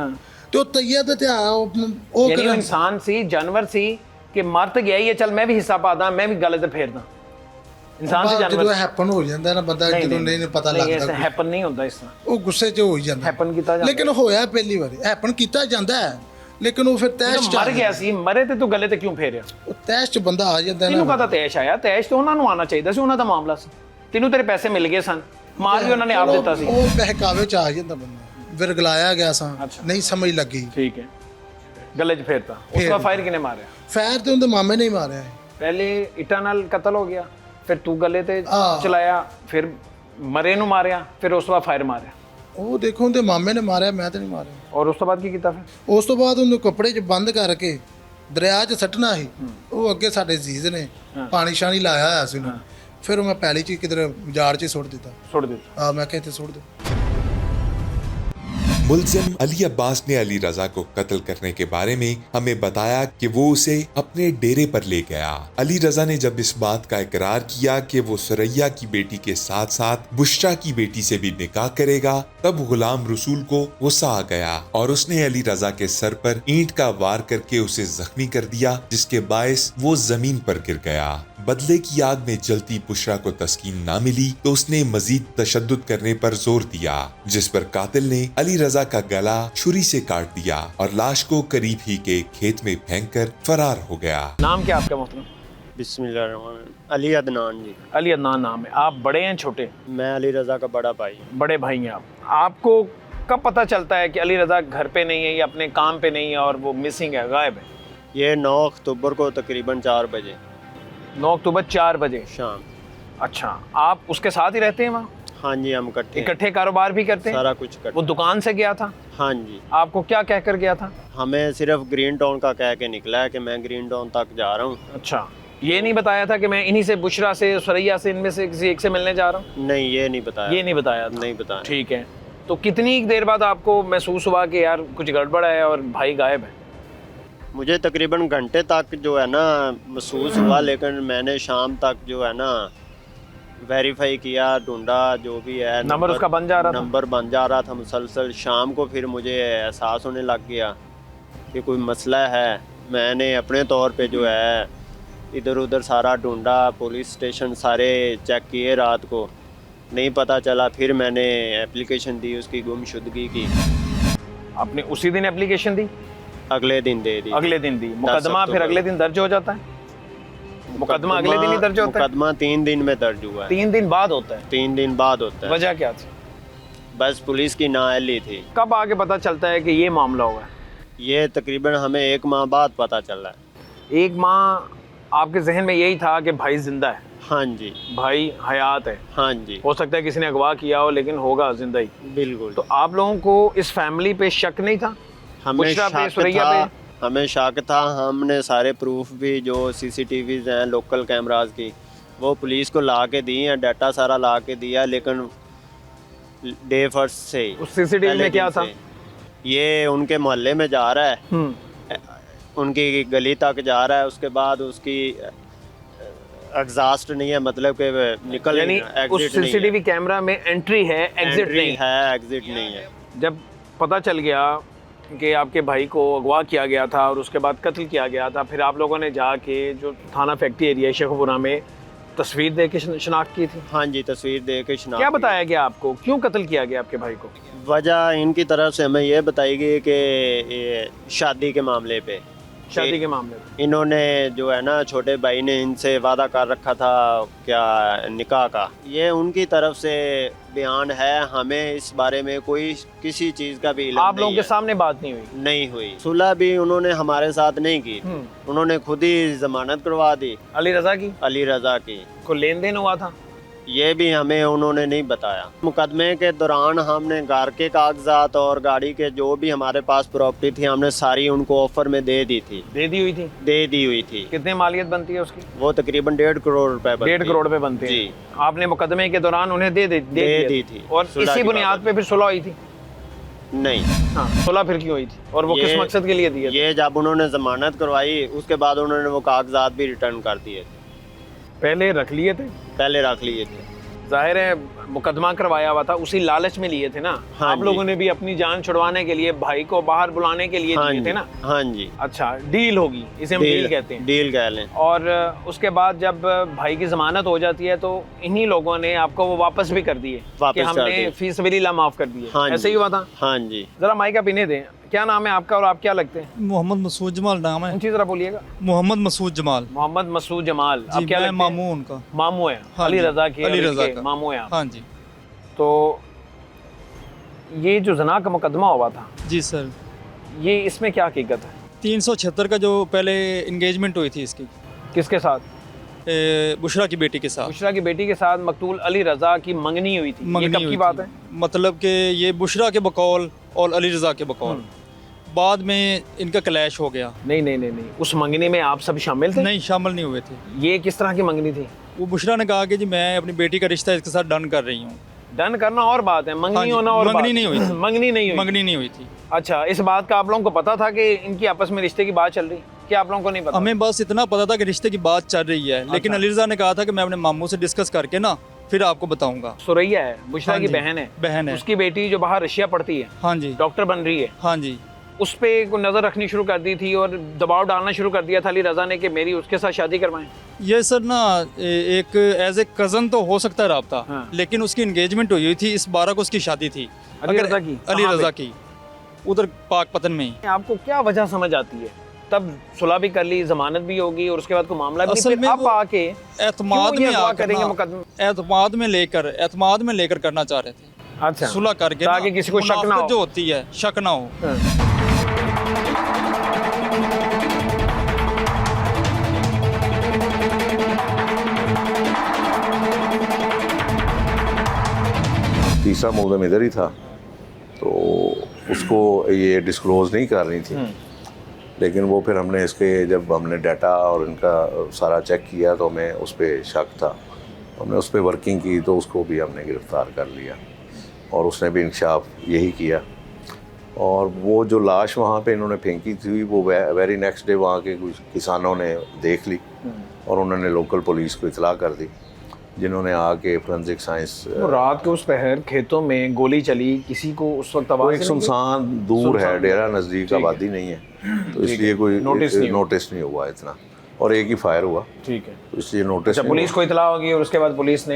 F: ਤੇ ਉਹ ਤਈਆ ਤੇ ਉਹ
A: ਯਾਨੀ ਉਹ ਇਨਸਾਨ ਸੀ, ਜਾਨਵਰ ਸੀ ਕਿ ਮਰ ਤਾਂ ਗਿਆ ਹੀ ਹੈ, ਚੱਲ ਮੈਂ ਵੀ ਹਿੱਸਾ ਪਾਦਾ, ਮੈਂ ਵੀ ਗਲੇ ਤੇ ਫੇਰਦਾ। ਇਨਸਾਨ ਸੀ, ਜਾਨਵਰ।
F: ਜਦੋਂ ਹੈਪਨ ਹੋ ਜਾਂਦਾ ਨਾ ਬੰਦਾ, ਜਦੋਂ ਨਹੀਂ ਪਤਾ ਲੱਗਦਾ,
A: ਹੈਪਨ ਨਹੀਂ ਹੁੰਦਾ ਇਸ ਤਰ੍ਹਾਂ,
F: ਉਹ ਗੁੱਸੇ 'ਚ ਹੋ ਹੀ ਜਾਂਦਾ,
A: ਹੈਪਨ ਕੀਤਾ ਜਾਂਦਾ।
F: ਲੇਕਿਨ ਹੋਇਆ ਪਹਿਲੀ ਵਾਰੀ, ਹੈਪਨ ਕੀਤਾ ਜਾਂਦਾ ਹੈ, ਲੇਕਿਨ ਉਹ ਫਿਰ ਤੈਸ਼ 'ਚ
A: ਮਰ ਗਿਆ ਸੀ, ਮਰੇ ਤੇ ਤੂੰ ਗਲੇ ਤੇ ਕਿਉਂ ਫੇਰਿਆ?
F: ਉਹ ਤੈਸ਼ 'ਚ ਬੰਦਾ ਆ ਜਾਂਦਾ
A: ਤੈਨੂੰ
F: ਨਾ।
A: ਕਹਤਾ ਤੈਸ਼ ਆਇਆ? ਤੈਸ਼ ਤਾਂ ਉਹਨਾਂ ਨੂੰ ਆਉਣਾ ਚਾਹੀਦਾ ਸੀ, ਉਹਨਾਂ ਦਾ ਮਾਮਲਾ ਸੀ। ਤੈਨੂੰ ਤੇਰੇ ਪੈਸੇ ਮਿਲ ਗਏ ਸਨ, ਮਾਰ ਵੀ ਉਹਨਾਂ ਨੇ ਆਪ ਦਿੱਤਾ ਸੀ।
F: ਉਹ ਬਹਿਕਾਵੇ 'ਚ ਆ ਜਾਂਦਾ ਬੰਦਾ, ਵਿਰਗਲਾਇਆ ਗਿਆ ਸਾਂ, ਨਹੀਂ ਸਮਝ ਲੱਗੀ।
A: ਠੀਕ ਹੈ, ਗਲੇ 'ਚ ਫੇਰਤਾ। ਉਸ ਤੋਂ ਫਾਇਰ ਕਿਨੇ ਮਾਰਿਆ?
F: ਫਾਇਰ ਤੇ ਉਹਦੇ ਮਾਮੇ ਨੇ ਹੀ ਮਾਰਿਆ।
A: ਪਹਿਲੇ ਇੱਟਾਂ ਨਾਲ ਕਤਲ ਹੋ ਗਿਆ, ਫਿਰ ਤੂੰ ਗਲੇ ਤੇ ਚਲਾਇਆ, ਫਿਰ ਮਰੇ ਨੂੰ ਮਾਰਿਆ, ਫਿਰ ਉਸ ਤੋਂ ਬਾਅਦ ਫਾਇਰ ਮਾਰਿਆ।
F: ਉਹ ਦੇਖੋ ਉਹਦੇ ਮਾਮੇ ਨੇ ਮਾਰਿਆ, ਮੈਂ ਤਾਂ ਨਹੀਂ ਮਾਰਿਆ।
A: ਔਰ ਉਸ ਤੋਂ ਬਾਅਦ ਕੀ ਕੀਤਾ ਫਿਰ?
F: ਉਸ ਤੋਂ ਬਾਅਦ ਉਹਨੂੰ ਕੱਪੜੇ 'ਚ ਬੰਦ ਕਰਕੇ ਦਰਿਆ 'ਚ ਸੱਟਣਾ ਸੀ। ਉਹ ਅੱਗੇ ਸਾਡੇ ਅਜ਼ੀਜ਼ ਨੇ ਪਾਣੀ ਸ਼ਾਣੀ ਲਾਇਆ ਹੋਇਆ ਸੀ ਉਹਨੂੰ, ਫਿਰ ਉਹ ਮੈਂ ਪੈਲੀ 'ਚ ਕਿਧਰ ਜਾੜ 'ਚ ਸੁੱਟ ਦਿੱਤਾ। मैं कहते छोड़ दो।
B: मुलजिम अली अब्बास ने अली रजा को कत्ल करने के बारे में हमें बताया कि वो उसे अपने डेरे पर ले गया। अली रजा ने जब इस बात का इकरार किया कि वो सुरैया की बेटी के साथ साथ बुशरा की बेटी से भी निकाह करेगा, तब गुलाम रसूल को गुस्सा आ गया और उसने अली रजा के सर पर ईंट का वार करके उसे जख्मी कर दिया, जिसके बायस वो जमीन पर गिर गया। बदले की आग में जलती बुशरा को तस्कीन ना मिली तो उसने मजीद तशद्दुद करने पर जोर दिया, जिस पर कातिल ने अली रजा का गला छुरी से काट दिया और लाश को करीब ही के खेत में फेंककर फरार हो गया।
A: नाम क्या आपका मोहतरम?
G: बिस्मिल्लाहिर्रहमानिर्रहीम। अली अदनान जी।
A: अली अदनान नाम है। आप बड़े हैं छोटे?
G: मैं अली रज़ा का बड़ा भाई।
A: बड़े भाई हैं आप। आपको कब पता चलता है कि अली रजा घर पे नहीं है या अपने काम पे नहीं है और वो मिसिंग है, गायब है?
G: ये 9 अक्टूबर को तकरीबन 4 बजे
A: 9 अक्टूबर 4 बजे
G: शाम।
A: अच्छा, आप उसके साथ ही रहते हैं वहाँ?
G: हाँ जी, हम
A: इकट्ठे कारोबार भी करते हैं?
G: सारा कुछ करते।
A: वो दुकान से गया था?
G: हाँ जी।
A: आपको क्या कह कर गया था?
G: हमें सिर्फ ग्रीन टाउन का कह के निकला है कि मैं ग्रीन टाउन तक जा रहा हूँ।
A: अच्छा, ये नहीं बताया था कि मैं इन्हीं से, बुशरा से, सुरैया से, इनमें से किसी एक से मिलने जा रहा हूँ?
G: नहीं, ये नहीं बताया।
A: ये नहीं बताया था?
G: नहीं बताया।
A: ठीक है, तो कितनी देर बाद आपको महसूस हुआ कि यार कुछ गड़बड़ है और भाई गायब है?
G: मुझे तकरीबन घंटे तक जो है ना महसूस हुआ, लेकिन मैंने शाम तक जो है ना वेरीफाई किया, ढूंढा, जो भी है
A: नंबर उसका बन जा रहा था?
G: नंबर बन जा रहा था मुसलसल। शाम को फिर मुझे एहसास होने लग गया कि कोई मसला है। मैंने अपने तौर पे जो है इधर उधर सारा ढूंढा, पुलिस स्टेशन सारे चेक किए, रात को नहीं पता चला। फिर मैंने एप्लीकेशन दी उसकी गुमशुदगी की।
A: आपने उसी दिन एप्लीकेशन दी?
G: अगले दिन दे दी।
A: अगले दिन दी। मुकदमा फिर अगले दिन दर्ज हो जाता है? मुकदमा अगले दिन ही दर्ज होता है?
G: मुकदमा 3 दिन में दर्ज हुआ है।
A: 3 दिन बाद होता है?
G: 3 दिन बाद होता है।
A: वजह क्या थी?
G: बस पुलिस की नाअहली थी।
A: कब आगे पता चलता है कि ये मामला हुआ है?
G: ये तकरीबन हमें 1 माह बाद पता चला है।
A: 1 माह आपके जहन में यही था कि भाई जिंदा है?
G: हाँ जी।
A: भाई हयात है?
G: हाँ जी।
A: हो सकता है किसी ने अगवा किया हो, लेकिन होगा जिंदा ही।
G: बिल्कुल।
A: तो आप लोगों को इस फैमिली पे शक नहीं था?
G: हमें
A: बुशरा पे,
G: शक
A: सुरैया
G: था,
A: पे?
G: हमें शक था। हमने सारे प्रूफ भी जो CCTVs हैं लोकल कैमरास की, वो पुलिस को ला के दी हैं, डाटा सारा ला के दिया, लेकिन डे फर्स्ट से
A: उस CCTV में क्या था?
G: ये उनके मोहल्ले में जा रहा है, उनकी गली तक जा रहा है, उसके बाद उसकी एग्जॉस्ट नहीं है, मतलब कि निकल,
A: यानी उस CCTV कैमरा में एंट्री है, एग्जिट नहीं
G: है। एग्जिट नहीं है।
A: जब पता चल गया कि आपके भाई को अगवा किया गया था और उसके बाद कत्ल किया गया था, फिर आप लोगों ने जाके जो थाना फैक्ट्री एरिया शेखपुरा में तस्वीर दे के शनाख्त की थी?
G: हाँ जी, तस्वीर दे के शनाख्त।
A: क्या बताया गया आपको, क्यों कत्ल किया गया आपके भाई को?
G: वजह इनकी तरफ से हमें ये बताई गई कि शादी के मामले पे।
A: शादी के मामले में?
G: इन्होंने जो है ना छोटे भाई ने इनसे वादा कर रखा था क्या निकाह का। ये उनकी तरफ से बयान है, हमें इस बारे में कोई किसी चीज़ का भी इल्म
A: आप लोगों
G: नहीं
A: के
G: है।
A: सामने बात नहीं हुई?
G: नहीं हुई। सुलह भी उन्होंने हमारे साथ नहीं की थी। उन्होंने खुद ही जमानत करवा दी
A: अली रजा की?
G: अली रजा की।
A: को लेन देन हुआ था?
G: ये भी हमें उन्होंने नहीं बताया। मुकदमे के दौरान हमने घर के कागजात और गाड़ी के जो भी हमारे पास प्रॉपर्टी थी हमने सारी उनको ऑफर में दे दी थी।
A: दे दी हुई थी?
G: दे दी हुई थी।
A: कितने मालियत बनती है उसकी?
G: वो तकरीबन 1.5 करोड़ रुपए बनती
A: 1.5 करोड़ रुपए बनते हैं।
G: जी।
A: आपने मुकदमे के दौरान उन्हें दे दिए
G: दी थी।
A: और
G: सुलह
A: इसी
G: की
A: बुनियाद
G: बात
A: पे फिर सुलह हुई थी?
G: नहीं।
A: हाँ, सुलह फिर क्यों हुई थी और वो किस मकसद के लिए दिए थे?
G: ये जब उन्होंने जमानत करवाई उसके बाद उन्होंने वो कागजात भी रिटर्न कर दिए थे।
A: पहले रख लिए थे?
G: पहले रख लिए थे।
A: जाहिर है मुकदमा करवाया हुआ था, उसी लालच में लिए थे ना?
G: हाँ
A: आप
G: जी।
A: लोगों ने भी अपनी जान छुड़वाने के लिए भाई को बाहर बुलाने के लिए
G: हाँ
A: दिए
G: जी।
A: थे ना?
G: हाँ जी।
A: अच्छा, डील होगी, इसे हम डील कहते हैं।
G: डील कह लें।
A: और उसके बाद जब भाई की जमानत हो जाती है तो इन्हीं लोगों ने आपको वो वापस भी कर दिए
G: वापस
A: कि
G: कर
A: हमने
G: दिए।
A: फी सबीलिल्लाह माफ कर दिए।
G: हाँ
A: ऐसे ही
G: जी।
A: हुआ था?
G: हाँ जी।
A: जरा माइक आप इन्हें दें। क्या नाम है आपका और आप क्या लगते हैं?
H: मोहम्मद मसूद जमाल नाम है।
A: ऊंची तरह बोलिएगा।
H: मोहम्मद मसूद जमाल।
A: मोहम्मद मसूद जमाल। आप
H: जी,
A: क्या
H: मैं
A: लगते हैं?
H: मामू उनका।
A: मामू है?
H: हाँ
A: अली
H: जी,
A: रजा के?
H: अली रजा
A: के
H: का
A: मामू है आप?
H: हाँ जी।
A: तो ये जो जना का मुकदमा हुआ था,
H: जी सर,
A: ये इसमें क्या हकीकत है?
H: 376 का जो पहले इंगेजमेंट हुई थी इसकी
A: किसके साथ?
H: बुशरा की बेटी के साथ।
A: बुशरा की बेटी के साथ मकतूल अली रजा की मंगनी हुई थी। ये
H: मंगनी
A: कब की
H: हुई
A: बात
H: थी।
A: है?
H: मतलब कि ये बुशरा के बकौल और अली रजा के बकौल बाद में इनका क्लैश हो गया।
A: नहीं नहीं नहीं नहीं, उस मंगनी में आप सब शामिल थे?
H: नहीं, शामिल नहीं हुए थे।
A: ये किस तरह की मंगनी थी?
H: वो बुशरा ने कहा कि जी मैं अपनी बेटी का रिश्ता इसके साथ डन कर रही हूँ।
A: डन करना और बात है,
H: हाँ
A: मंगनी
H: जी,
A: होना और
H: मंगनी
A: बात
H: नहीं हुई थी।
A: मंगनी नहीं हुई?
H: मंगनी नहीं हुई थी।
A: अच्छा, इस बात का आप लोगों को पता था कि इनकी आपस में रिश्ते की बात चल रही? क्या आप लोगों को नहीं पता?
H: हमें बस इतना पता था कि रिश्ते की बात चल रही है, लेकिन
A: अच्छा।
H: अली रजा ने कहा था कि मैं अपने मामू से डिस्कस करके ना फिर आपको बताऊंगा।
A: सुरैया है, बुशरा
H: हाँ
A: की
H: जी,
A: बहन है।
H: बहन है।
A: उसकी बेटी जो बाहर रशिया पढ़ती है,
H: हाँ जी।
A: डॉक्टर बन रही है,
H: हाँ जी।
A: उस पे को नजर रखनी शुरू कर दी थी और दबाव डालना शुरू कर दिया था अली रजा ने कि मेरी उसके साथ शादी करवाएं।
H: ये सर ना एक एज ए कज़न तो हो सकता है रब्ता,
A: हाँ।
H: लेकिन उसकी इंगेजमेंट हुई थी, इस 12 को उसकी शादी थी।
A: अली रजा की?
H: अली
A: कहाँ
H: रजा
A: पे?
H: की, उधर पाकपतन में ही।
A: आपको क्या वजह समझ आती है? तब सुलह भी कर ली, जमानत भी होगी और उसके बाद कोई मामला भी
H: असल
A: नहीं, फिर
H: में
A: आप
H: वो
A: आके
H: एतमाद
A: क्यों ये
H: में
A: अगवा
H: आकर
A: करेंगे
H: ना,
A: मुकदमा?
H: एतमाद में लेकर करना चाह रहे थे।
A: अच्छा,
H: सुलह करके
A: ताकि
H: ना,
A: किसी को शक ना
H: मुनाफिकत
A: हो।
H: जो होती है, शक ना हो।
A: हाँ।
C: तीसरा मुकदम इधर ही था तो उसको ये डिस्क्लोज नहीं कर रही थी, लेकिन वो फिर हमने इसके जब हमने डाटा और इनका सारा चेक किया तो हमें उस पर शक था। हमने उस पर वर्किंग की तो उसको भी हमने गिरफ़्तार कर लिया और उसने भी इंकशाफ यही किया। और वो जो लाश वहाँ पे इन्होंने फेंकी थी वो वेरी नेक्स्ट डे वहाँ के कुछ किसानों ने देख ली और उन्होंने लोकल पुलिस को इतला कर दी, जिन्होंने आके फोरेंसिक साइंस।
A: वो रात के उस पहर खेतों में गोली चली, किसी को उस वक्त
C: वो
A: आवाज़
C: एक
A: नहीं
C: सुनसान दूर है,
A: सुनसान
C: डेरा नज़दीक
A: ठीक है।
C: आबादी नहीं है, तो
A: ठीक
C: इसलिए
A: है।
C: कोई
A: नोटिस नहीं हुआ।
C: हुआ इतना, और एक ही फायर हुआ,
A: ठीक है।
C: तो इसलिए नोटिस
A: अच्छा,
C: नहीं
A: पुलिस
C: हुआ।
A: को इतला होगी और उसके बाद पुलिस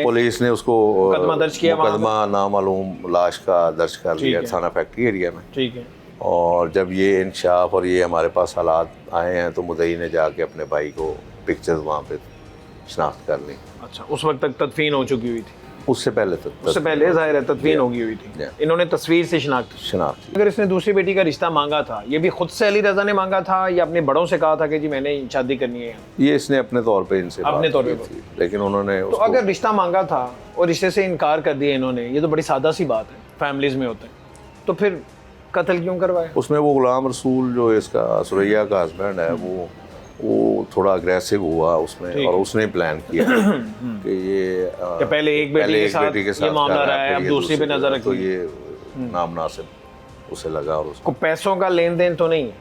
A: ने
C: उसको
A: मुकदमा दर्ज किया वहाँ पे?
C: मुकदमा नामालूम लाश का दर्ज कर
A: ठीक
C: लिया
A: है।
C: थाना फैक्ट्री एरिया में।
A: ठीक है।
C: और जब ये इंकशाफ और ये हमारे पास हालात आए हैं तो मुद्दई ने जाके अपने भाई को पिक्चर्स वहाँ पे शनाख्त कर ली।
A: अच्छा, उस वक्त तक तदफीन हो चुकी हुई थी?
C: उससे पहले तक
A: उससे पहले जाहिर है तदफीन होगी हुई थी।
C: Yeah.
A: इन्होंने तस्वीर से शनाख्त।
C: शनाख्त
A: अगर इसने दूसरी बेटी का रिश्ता मांगा था, ये भी खुद से अली रजा ने मांगा था या अपने बड़ों से कहा था कि जी मैंने शादी करनी है?
C: ये इसने अपने तौर पे इनसे
A: अपने
C: बात
A: तौर पे
C: की थी, लेकिन उन्होंने
A: तो
C: उसको
A: अगर रिश्ता मांगा था और रिश्ते से इनकार कर दिया इन्होंने, ये तो बड़ी सादा सी बात है, फैमिलीज में होता है, तो फिर कत्ल क्यों करवाया?
C: उसमें वो गुलाम रसूल जो इसका सुरैया का हस्बैंड है वो थोड़ा अग्रेसिव हुआ उसमें,
A: ठीक
C: और
A: है।
C: उसने प्लान किया कि ये
A: कि पहले एक बेटी के साथ ये मामला
C: कर
A: रहा है,
C: फिर
A: अब
C: ये
A: दूसरी पे नजर
C: तो
A: रखी।
C: ये नामनासिब उसे लगा और उसको
A: को पैसों का लेन देन तो नहीं है?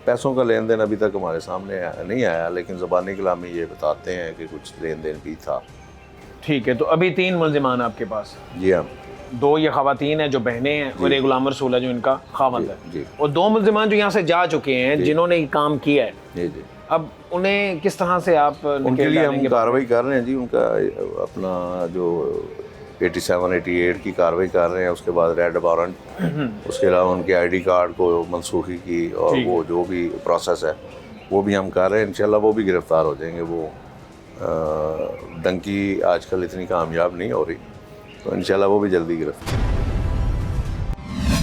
C: पैसों का लेन देन अभी तक हमारे सामने नहीं आया, लेकिन ज़बानी कलामी ये बताते हैं कि कुछ लेन देन भी था।
A: ठीक है, तो अभी 3 मुल्जिमान आपके पास?
C: जी हाँ।
A: 2 ये खवातीन हैं जो बहनें हैं और एक गुलाम रसूल है जो इनका खामद है,
C: जी।
A: और 2 मुल्जिमान जो यहाँ से जा चुके हैं जिन्होंने ये काम किया है,
C: जी जी।
A: अब उन्हें किस तरह से आप
C: उनके
A: निकेल
C: लिए हम
A: डालेंगे?
C: कार्रवाई कर रहे हैं जी, उनका अपना जो 87-88 की कार्रवाई कर रहे हैं, उसके बाद रेड वारंट, उसके अलावा उनके आईडी कार्ड को मनसूखी की, और
A: ठीक
C: वो जो भी प्रोसेस है वो भी हम कर रहे हैं, इंशाल्लाह वो भी गिरफ़्तार हो जाएंगे। वो डंकी आजकल इतनी कामयाब नहीं हो रही, तो इंशाल्लाह वो भी जल्दी गिरफ्तार।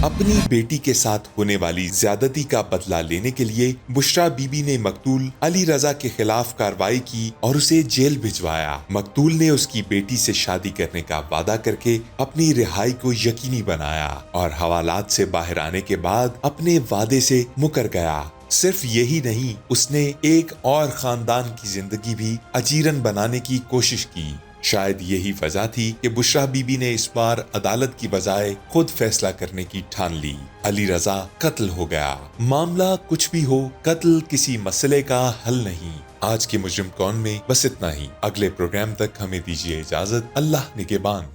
B: अपनी बेटी के साथ होने वाली ज्यादती का बदला लेने के लिए बुशरा बीबी ने मकतूल अली रजा के खिलाफ कार्रवाई की और उसे जेल भिजवाया। मकतूल ने उसकी बेटी से शादी करने का वादा करके अपनी रिहाई को यकीनी बनाया और हवालात से बाहर आने के बाद अपने वादे से मुकर गया। सिर्फ यही नहीं, उसने एक और खानदान की जिंदगी भी अजीरन बनाने की कोशिश की। शायद यही वजह थी कि बुशरा बीबी ने इस बार अदालत की बजाय खुद फैसला करने की ठान ली। अली रजा कत्ल हो गया। मामला कुछ भी हो, कत्ल किसी मसले का हल नहीं। आज के मुजरिम कौन में बस इतना ही। अगले प्रोग्राम तक हमें दीजिए इजाजत। अल्लाह निगहबान।